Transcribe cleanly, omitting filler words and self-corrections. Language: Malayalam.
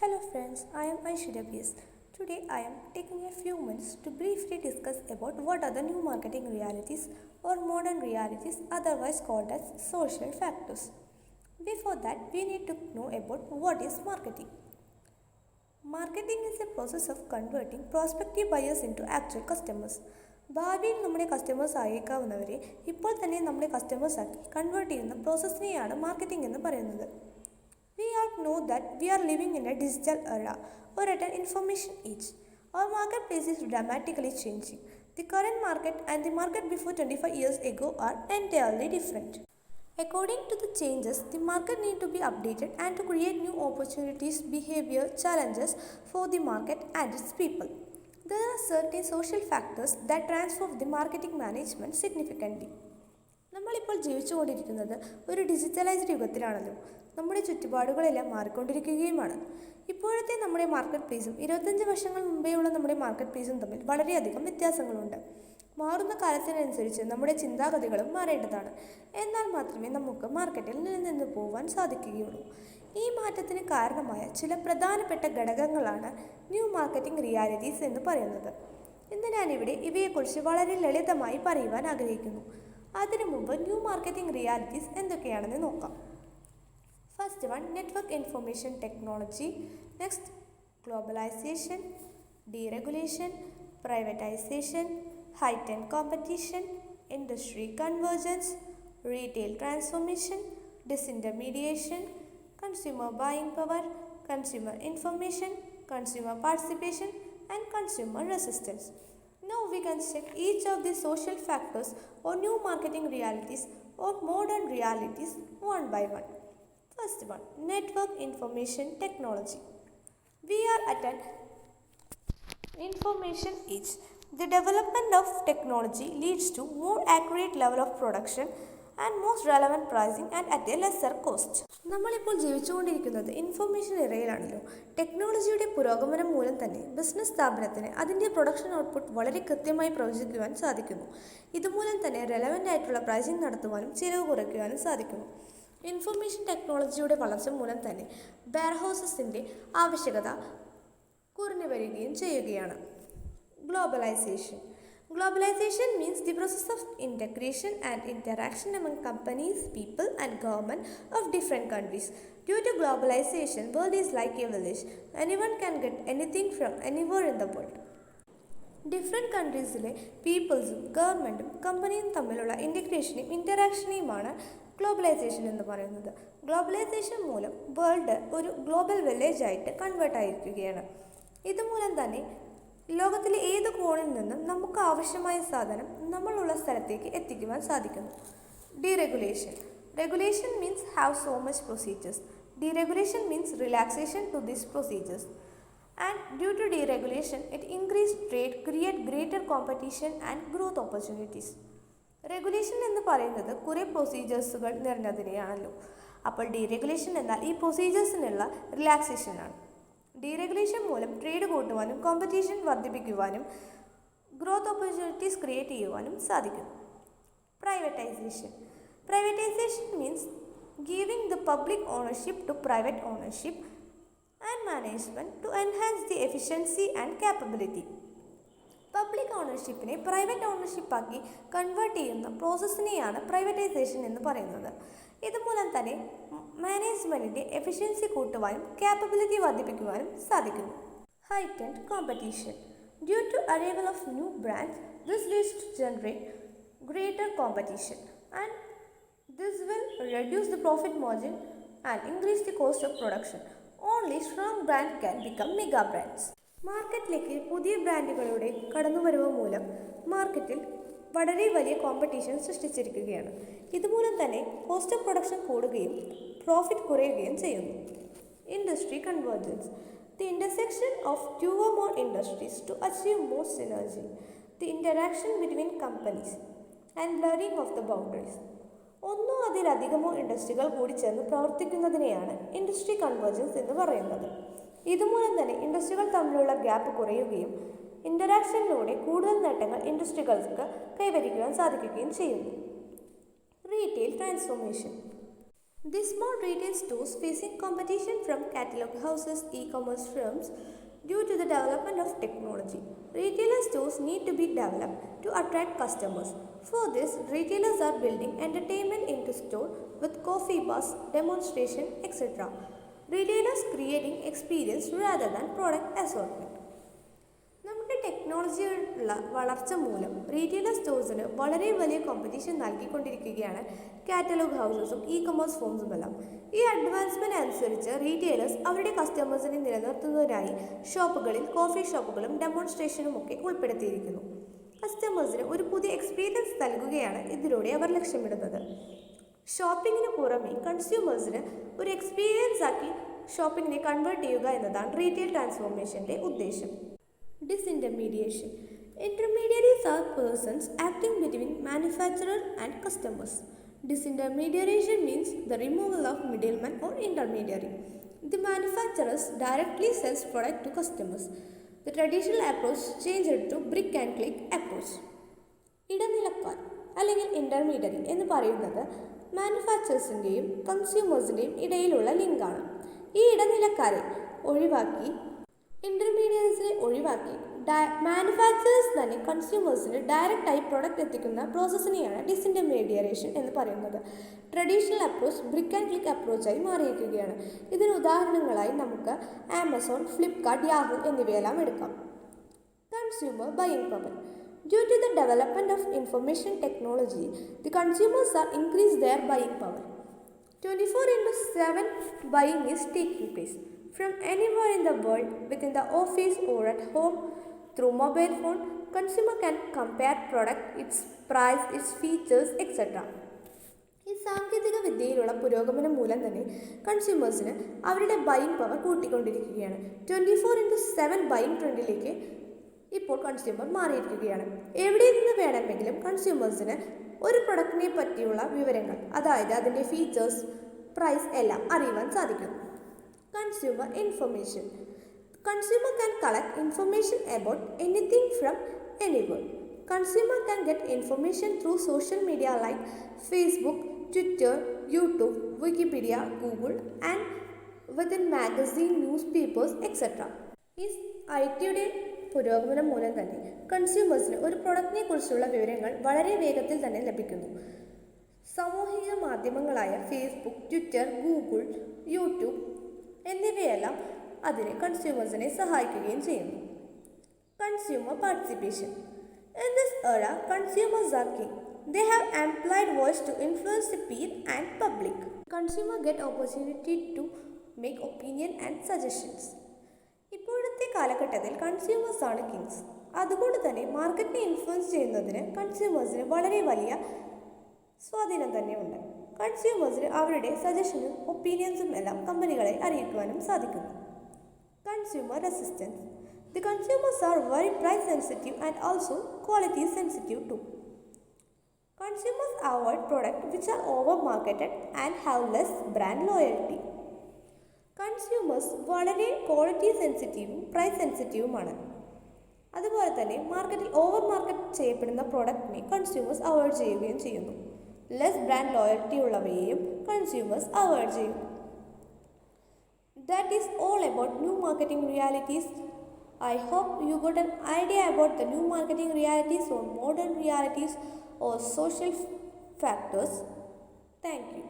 Hello friends, I am Aishwarya PS. Today I am taking a few minutes to briefly discuss about what are the new marketing realities or modern realities otherwise called as social factors. Before that, we need to know about what is marketing. Marketing is a process of converting prospective buyers into actual customers. ഭാവിയിൽ നമ്മുടെ കസ്റ്റമേഴ്സ് ആയേക്കാവുന്നവരെ ഇപ്പോൾ തന്നെ നമ്മുടെ കസ്റ്റമേഴ്സ് ആക്കി കൺവേർട്ട് ചെയ്യുന്ന പ്രോസസ്സിനെയാണ് മാർക്കറ്റിംഗ് എന്ന് പറയുന്നത്. We all know that we are living in a digital era or at an information age. Our marketplace is dramatically changing. The current market and the market before 25 years ago are entirely different. According to the changes, the market need to be updated and to create new opportunities, behavior, challenges for the market and its people. There are certain social factors that transform the marketing management significantly. നമ്മളിപ്പോൾ ജീവിച്ചുകൊണ്ടിരിക്കുന്നത് ഒരു ഡിജിറ്റലൈസ്ഡ് യുഗത്തിലാണല്ലോ. നമ്മുടെ ചുറ്റുപാടുകളെല്ലാം മാറിക്കൊണ്ടിരിക്കുകയുമാണ്. ഇപ്പോഴത്തെ നമ്മുടെ മാർക്കറ്റ് പ്ലേസും 25 വർഷങ്ങൾ മുമ്പേയുള്ള നമ്മുടെ മാർക്കറ്റ് പ്ലേസും തമ്മിൽ വളരെയധികം വ്യത്യാസങ്ങളുണ്ട്. മാറുന്ന കാലത്തിനനുസരിച്ച് നമ്മുടെ ചിന്താഗതികളും മാറേണ്ടതാണ്. എന്നാൽ മാത്രമേ നമുക്ക് മാർക്കറ്റിൽ നിലനിന്ന് പോകാൻ സാധിക്കുകയുള്ളൂ. ഈ മാറ്റത്തിന് കാരണമായ ചില പ്രധാനപ്പെട്ട ഘടകങ്ങളാണ് ന്യൂ മാർക്കറ്റിംഗ് റിയാലിറ്റീസ് എന്ന് പറയുന്നത്. ഇന്ന് ഞാനിവിടെ ഇവയെക്കുറിച്ച് വളരെ ലളിതമായി പറയുവാൻ ആഗ്രഹിക്കുന്നു. അതിനു മുമ്പ് ന്യൂ മാർക്കറ്റിംഗ് റിയാലിറ്റീസ് എന്തൊക്കെയാണെന്ന് നോക്കാം. First one, network information technology. Next, globalization, deregulation, privatization, heightened competition, industry convergence, retail transformation, disintermediation, consumer buying power, consumer information, consumer participation, and consumer resistance. Now we can check each of these social factors or new marketing realities or modern realities one by one. First one, network information technology. We are at an information age. The development of technology leads to more accurate level of production and most relevant pricing and at a lesser cost. നമ്മളിപ്പോൾ ജീവിച്ചുകൊണ്ടിരിക്കുന്നത് ഇൻഫർമേഷൻ ഇറയിലാണല്ലോ. ടെക്നോളജിയുടെ പുരോഗമനം മൂലം തന്നെ ബിസിനസ് സ്ഥാപനത്തിന് അതിൻ്റെ പ്രൊഡക്ഷൻ ഔട്ട്പുട്ട് വളരെ കൃത്യമായി പ്രവചിക്കുവാൻ സാധിക്കുന്നു. ഇതുമൂലം തന്നെ റെലവൻ്റ് ആയിട്ടുള്ള പ്രൈസിംഗ് നടത്തുവാനും ചിലവ് കുറയ്ക്കുവാനും സാധിക്കുന്നു. ഇൻഫർമേഷൻ ടെക്നോളജിയുടെ വളർച്ച മൂലം തന്നെ വെയർഹൗസസിൻ്റെ ആവശ്യകത കുറഞ്ഞു വരികയും ചെയ്യുകയാണ്. Globalisation. Globalization means the process of integration and interaction among companies, people and government of different countries. Due to globalization, world is like a village. Anyone can get anything from anywhere in the world. Different കൺട്രീസിലെ പീപ്പിൾസും ഗവൺമെൻറ്റും കമ്പനിയും തമ്മിലുള്ള ഇൻറ്റഗ്രേഷനെയും ഇൻറ്ററാക്ഷനെയുമാണ് ഗ്ലോബലൈസേഷൻ എന്ന് പറയുന്നത്. ഗ്ലോബലൈസേഷൻ മൂലം വേൾഡ് ഒരു ഗ്ലോബൽ വില്ലേജ് ആയിട്ട് കൺവേർട്ട് ആയിരിക്കുകയാണ്. ഇതുമൂലം തന്നെ ലോകത്തിലെ ഏത് കോണിൽ നിന്നും നമുക്ക് ആവശ്യമായ സാധനം നമ്മളുള്ള സ്ഥലത്തേക്ക് എത്തിക്കുവാൻ സാധിക്കുന്നു. Deregulation. Regulation means have so much procedures. Deregulation means relaxation to these procedures. And due to deregulation, it increased trade, create greater competition and growth opportunities. Regulation എന്ന് പറയുന്നത് കുറേ പ്രൊസീജിയേഴ്സുകൾ നിറഞ്ഞതിനെയാണല്ലോ. അപ്പോൾ ഡീറെഗുലേഷൻ എന്നാൽ ഈ പ്രൊസീജിയേഴ്സിനുള്ള റിലാക്സേഷനാണ്. ഡീറെഗുലേഷൻ മൂലം ട്രേഡ് കൂട്ടുവാനും കോമ്പറ്റീഷൻ വർദ്ധിപ്പിക്കുവാനും ഗ്രോത്ത് ഓപ്പർച്യൂണിറ്റീസ് ക്രിയേറ്റ് ചെയ്യുവാനും സാധിക്കും. Privatization. Privatization means giving the public ownership to private ownership and management to enhance the efficiency and capability. Public ഓണർഷിപ്പിനെ പ്രൈവറ്റ് ഓണർഷിപ്പാക്കി കൺവേർട്ട് ചെയ്യുന്ന പ്രോസസ്സിനെയാണ് പ്രൈവറ്റൈസേഷൻ എന്ന് പറയുന്നത്. ഇതുമൂലം തന്നെ മാനേജ്മെൻറ്റിൻ്റെ എഫിഷ്യൻസി കൂട്ടുവാനും ക്യാപ്പബിലിറ്റി വർദ്ധിപ്പിക്കുവാനും സാധിക്കുന്നു. Heightened competition. Due to arrival of new brands, this leads to generate greater competition and this will reduce the profit margin and increase the cost of production. Only strong brand can become mega brands. മാർക്കറ്റിലേക്ക് പുതിയ ബ്രാൻഡുകളുടെ കടന്നുവരവ് മൂലം മാർക്കറ്റിൽ വളരെ വലിയ കോമ്പറ്റീഷൻ സൃഷ്ടിച്ചിരിക്കുകയാണ്. ഇതുമൂലം തന്നെ കോസ്റ്റ് ഓഫ് പ്രൊഡക്ഷൻ കൂടുകയും പ്രോഫിറ്റ് കുറയുകയും ചെയ്യുന്നു. Industry convergence. The intersection of two or more industries to achieve more synergy. The interaction between companies and blurring of the boundaries. ഒന്നോ അതിലധികമോ ഇൻഡസ്ട്രികൾ കൂടി ചേർന്ന് പ്രവർത്തിക്കുന്നതിനെയാണ് ഇൻഡസ്ട്രി കൺവേർജൻസ് എന്ന് പറയുന്നത്. ഇതുമൂലം തന്നെ ഇൻഡസ്ട്രികൾ തമ്മിലുള്ള ഗ്യാപ്പ് കുറയുകയും ഇൻ്ററാക്ഷനിലൂടെ കൂടുതൽ നേട്ടങ്ങൾ ഇൻഡസ്ട്രികൾക്ക് കൈവരിക്കുവാൻ സാധിക്കുകയും ചെയ്യുന്നു. Retail transformation. These small retail stores facing competition from catalog houses, e-commerce firms due to the development of technology. Retailer stores need to be developed to attract customers. For this, retailers are building entertainment into store with coffee bars, demonstration, etc. Retailers creating experience rather than product assortment. നമ്മുടെ ടെക്നോളജിയുള്ള വളർച്ച മൂലം റീറ്റെയിലർ സ്റ്റോഴ്സിന് വളരെ വലിയ കോമ്പറ്റീഷൻ നൽകിക്കൊണ്ടിരിക്കുകയാണ് കാറ്റലോഗ് ഹൗസസും ഇ-കൊമേഴ്സ് ഫോംസുമെല്ലാം. ഈ അഡ്വാൻസ്മെൻറ്റ് അനുസരിച്ച് റീറ്റെയിലേഴ്സ് അവരുടെ കസ്റ്റമേഴ്സിനെ നിലനിർത്തുന്നതിനായി ഷോപ്പുകളിൽ കോഫി ഷോപ്പുകളും ഡെമോൺസ്ട്രേഷനും ഒക്കെ ഉൾപ്പെടുത്തിയിരിക്കുന്നു. കസ്റ്റമേഴ്സിന് ഒരു പുതിയ എക്സ്പീരിയൻസ് നൽകുകയാണ് ഇതിലൂടെ അവർ ലക്ഷ്യമിടുന്നത്. ഷോപ്പിങ്ങിന് പുറമെ കൺസ്യൂമേഴ്സിന് ഒരു എക്സ്പീരിയൻസ് ആക്കി ഷോപ്പിങ്ങിനെ കൺവേർട്ട് ചെയ്യുക എന്നതാണ് റീറ്റെയിൽ ട്രാൻസ്ഫോർമേഷൻ്റെ ഉദ്ദേശം. Disintermediation. Intermediaries are persons acting between manufacturer and customers. Disintermediation means the removal of middleman or intermediary. The manufacturers directly sells product to customers. The traditional approach changed to brick and click approach. ഇടനിലക്കാർ അല്ലെങ്കിൽ ഇൻ്റർമീഡിയറി എന്ന് പറയുന്നത് മാനുഫാക്ചേഴ്സിൻ്റെയും കൺസ്യൂമേഴ്സിൻ്റെയും ഇടയിലുള്ള ലിങ്കാണ്. ഈ ഇടനിലക്കാരെ ഒഴിവാക്കി ഇൻ്റർമീഡിയറ്റ്സിനെ ഒഴിവാക്കി മാനുഫാക്ചറേഴ്സ് തന്നെ കൺസ്യൂമേഴ്സിന് ഡയറക്റ്റായി പ്രൊഡക്റ്റ് എത്തിക്കുന്ന പ്രോസസ്സിനെയാണ് ഡിസിൻറ്റർമീഡിയേഷൻ എന്ന് പറയുന്നത്. Traditional approach brick and click അപ്രോച്ചായി മാറിയിരിക്കുകയാണ്. ഇതിന് ഉദാഹരണങ്ങളായി നമുക്ക് ആമസോൺ, ഫ്ലിപ്കാർട്ട്, യാഹൂ എന്നിവയെല്ലാം എടുക്കാം. Consumer buying power. Due to the development of information technology, the consumers are increased their buying power. 24/7 buying is taking place. From anywhere in the world, within the office or at home, through mobile phone, consumer can compare product, its price, its features, etc. ഈ സാങ്കേതിക വിദ്യയിലുള്ള പുരോഗമനം മൂലം തന്നെ കൺസ്യൂമേഴ്സിന് അവരുടെ ബൈയിങ് പവർ കൂട്ടിക്കൊണ്ടിരിക്കുകയാണ്. 24/7 ബൈയിങ് ട്രെൻഡിലേക്ക് ഇപ്പോൾ കൺസ്യൂമർ മാറിയിരിക്കുകയാണ്. എവിടെ നിന്ന് വേണമെങ്കിലും കൺസ്യൂമേഴ്സിന് ഒരു പ്രൊഡക്റ്റിനെ പറ്റിയുള്ള വിവരങ്ങൾ, അതായത് അതിൻ്റെ ഫീച്ചേഴ്സ്, പ്രൈസ് എല്ലാം അറിയുവാൻ സാധിക്കും. Consumer information. Consumer can collect information about anything from anywhere. Consumer can get information through social media like Facebook, Twitter, YouTube, Wikipedia, Google, and within magazine, newspapers, etc. ഈ ഐ.ടിയുടെ പുരോഗമനം മൂലം തന്നെ കൺസ്യൂമേഴ്സിന് ഒരു പ്രൊഡക്റ്റിനെ കുറിച്ചുള്ള വിവരങ്ങൾ വളരെ വേഗത്തിൽ തന്നെ ലഭിക്കുന്നു. സാമൂഹിക മാധ്യമങ്ങളായ ഫേസ്ബുക്ക്, ട്വിറ്റർ, ഗൂഗിൾ, യൂട്യൂബ് എന്നിവയെല്ലാം അതിന് കൺസ്യൂമേഴ്സിനെ സഹായിക്കുകയും ചെയ്യുന്നു. Consumer participation. In this era, consumers are king. They have amplified voice to influence the peer and public. Consumer get opportunity to make opinion and suggestions. ഇപ്പോഴത്തെ കാലഘട്ടത്തിൽ കൺസ്യൂമേഴ്സ് ആണ് കിങ്സ്. അതുകൊണ്ട് തന്നെ മാർക്കറ്റിനെ ഇൻഫ്ലുവൻസ് ചെയ്യുന്നതിന് കൺസ്യൂമേഴ്സിന് വളരെ വലിയ സ്വാധീനം തന്നെയുണ്ട്. കൺസ്യൂമേഴ്സിന് അവരുടെ സജഷനും ഒപ്പീനിയൻസും എല്ലാം കമ്പനികളെ അറിയിക്കുവാനും സാധിക്കുന്നു. Consumer resistance. The consumers are very price sensitive and also quality sensitive too. Consumers avoid products which are over marketed and have less brand loyalty. Consumers വളരെ ക്വാളിറ്റി സെൻസിറ്റീവും പ്രൈസ് സെൻസിറ്റീവുമാണ്. അതുപോലെ തന്നെ മാർക്കറ്റിൽ ഓവർ മാർക്കറ്റ് ചെയ്യപ്പെടുന്ന പ്രോഡക്റ്റിനെ കൺസ്യൂമേഴ്സ് അവോയ്ഡ് ചെയ്യുകയും ചെയ്യുന്നു. ലെസ് ബ്രാൻഡ് ലോയൽറ്റി ഉള്ളവയെയും കൺസ്യൂമേഴ്സ് അവോയ്ഡ് ചെയ്യുന്നു. That is all about new marketing realities. I hope you got an idea about the new marketing realities or modern realities or social factors. Thank you.